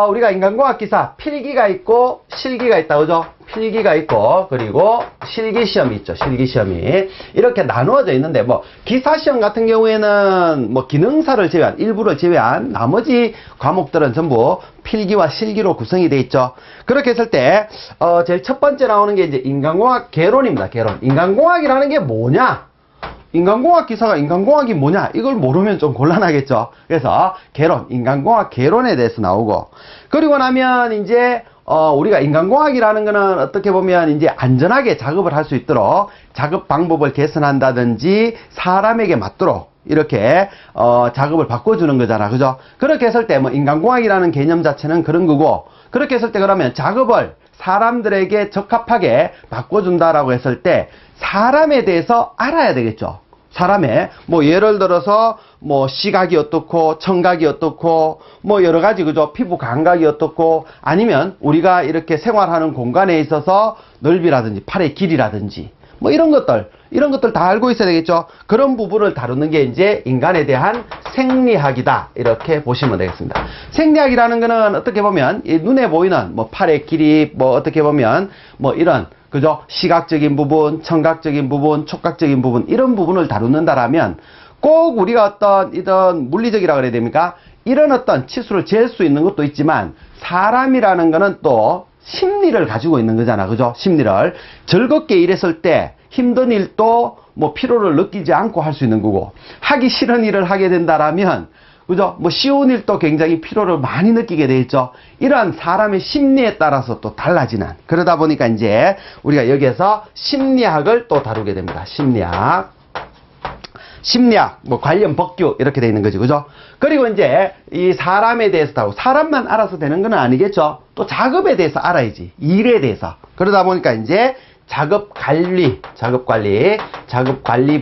우리가 인간공학 기사 필기가 있고 실기가 있다, 그죠? 필기가 있고, 그리고 실기시험이 있죠. 실기시험이. 이렇게 나누어져 있는데, 뭐, 기사시험 같은 경우에는, 뭐, 기능사를 제외한, 일부를 제외한 나머지 과목들은 전부 필기와 실기로 구성이 되어 있죠. 그렇게 했을 때, 제일 첫 번째 나오는 게 이제 인간공학 개론입니다. 개론. 인간공학이라는 게 뭐냐? 인간공학 기사가 인간공학이 뭐냐? 이걸 모르면 좀 곤란하겠죠. 그래서 개론, 인간공학 개론에 대해서 나오고, 그리고 나면 이제 우리가 인간공학이라는 거는 어떻게 보면 이제 안전하게 작업을 할 수 있도록 작업 방법을 개선한다든지 사람에게 맞도록 이렇게 작업을 바꿔주는 거잖아, 그죠? 그렇게 했을 때 뭐 인간공학이라는 개념 자체는 그런 거고, 그렇게 했을 때 그러면 작업을 사람들에게 적합하게 바꿔준다라고 했을 때 사람에 대해서 알아야 되겠죠. 사람의 뭐 예를 들어서 뭐 시각이 어떻고 청각이 어떻고 뭐 여러 가지, 그죠? 피부 감각이 어떻고, 아니면 우리가 이렇게 생활하는 공간에 있어서 넓이라든지 팔의 길이라든지 뭐 이런 것들 다 알고 있어야 되겠죠. 그런 부분을 다루는 게 이제 인간에 대한 생리학이다, 이렇게 보시면 되겠습니다. 생리학이라는 거는 어떻게 보면 이 눈에 보이는 뭐 팔의 길이, 뭐 어떻게 보면 뭐 이런, 그죠? 시각적인 부분, 청각적인 부분, 촉각적인 부분, 이런 부분을 다루는다라면 꼭 우리가 어떤 이런 물리적이라 그래야 됩니까? 이런 어떤 치수를 잴 수 있는 것도 있지만 사람이라는 거는 또 심리를 가지고 있는 거잖아, 그죠? 심리를 즐겁게 일했을 때 힘든 일도 뭐 피로를 느끼지 않고 할 수 있는 거고, 하기 싫은 일을 하게 된다라면, 그죠? 뭐 쉬운 일도 굉장히 피로를 많이 느끼게 돼 있죠. 이러한 사람의 심리에 따라서 또 달라지는, 그러다 보니까 이제 우리가 여기에서 심리학을 또 다루게 됩니다. 심리학, 뭐 관련 법규 이렇게 돼 있는 거죠, 그죠? 그리고 이제 이 사람에 대해서 다루고, 사람만 알아서 되는 건 아니겠죠. 또 작업에 대해서 알아야지, 일에 대해서. 그러다 보니까 이제 작업 관리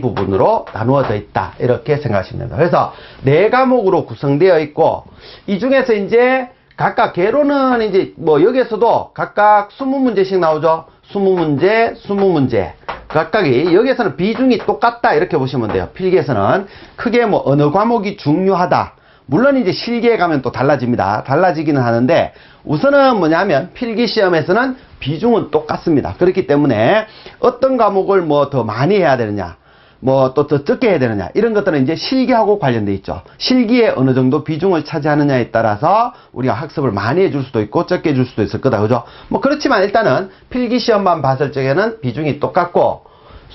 부분으로 나누어져 있다, 이렇게 생각하시면 됩니다. 그래서 4과목으로 구성되어 있고, 이 중에서 이제 각각 개론은 이제 뭐 여기에서도 각각 20문제씩 나오죠. 20문제. 각각이 여기에서는 비중이 똑같다, 이렇게 보시면 돼요. 필기에서는 크게 뭐 어느 과목이 중요하다. 물론 이제 실기에 가면 또 달라집니다. 달라지기는 하는데, 우선은 뭐냐면 필기시험에서는 비중은 똑같습니다. 그렇기 때문에 어떤 과목을 뭐 더 많이 해야 되느냐, 뭐 또 더 적게 해야 되느냐, 이런 것들은 이제 실기하고 관련돼 있죠. 실기에 어느 정도 비중을 차지하느냐에 따라서 우리가 학습을 많이 해줄 수도 있고 적게 해줄 수도 있을 거다, 그죠? 뭐 그렇지만 일단은 필기시험만 봤을 적에는 비중이 똑같고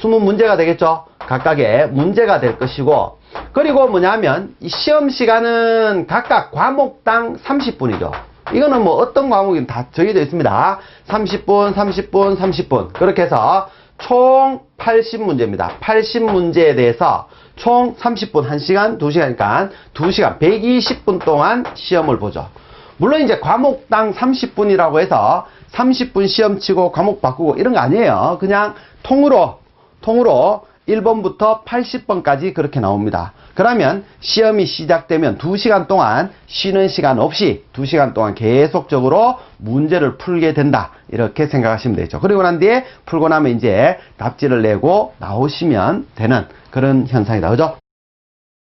20문제가 되겠죠. 각각의 문제가 될 것이고, 그리고 뭐냐면 이 시험 시간은 각각 과목당 30분이죠. 이거는 뭐 어떤 과목이든 다 정해져 있습니다. 30분. 그렇게 해서 총 80문제입니다. 80문제에 대해서 총 30분, 1시간, 2시간이니까 2시간, 120분 동안 시험을 보죠. 물론 이제 과목당 30분이라고 해서 30분 시험 치고 과목 바꾸고 이런 거 아니에요. 그냥 통으로 1번부터 80번까지 그렇게 나옵니다. 그러면 시험이 시작되면 2시간 동안 쉬는 시간 없이 2시간 동안 계속적으로 문제를 풀게 된다, 이렇게 생각하시면 되죠. 그리고 난 뒤에 풀고 나면 이제 답지를 내고 나오시면 되는 그런 현상이다, 그죠?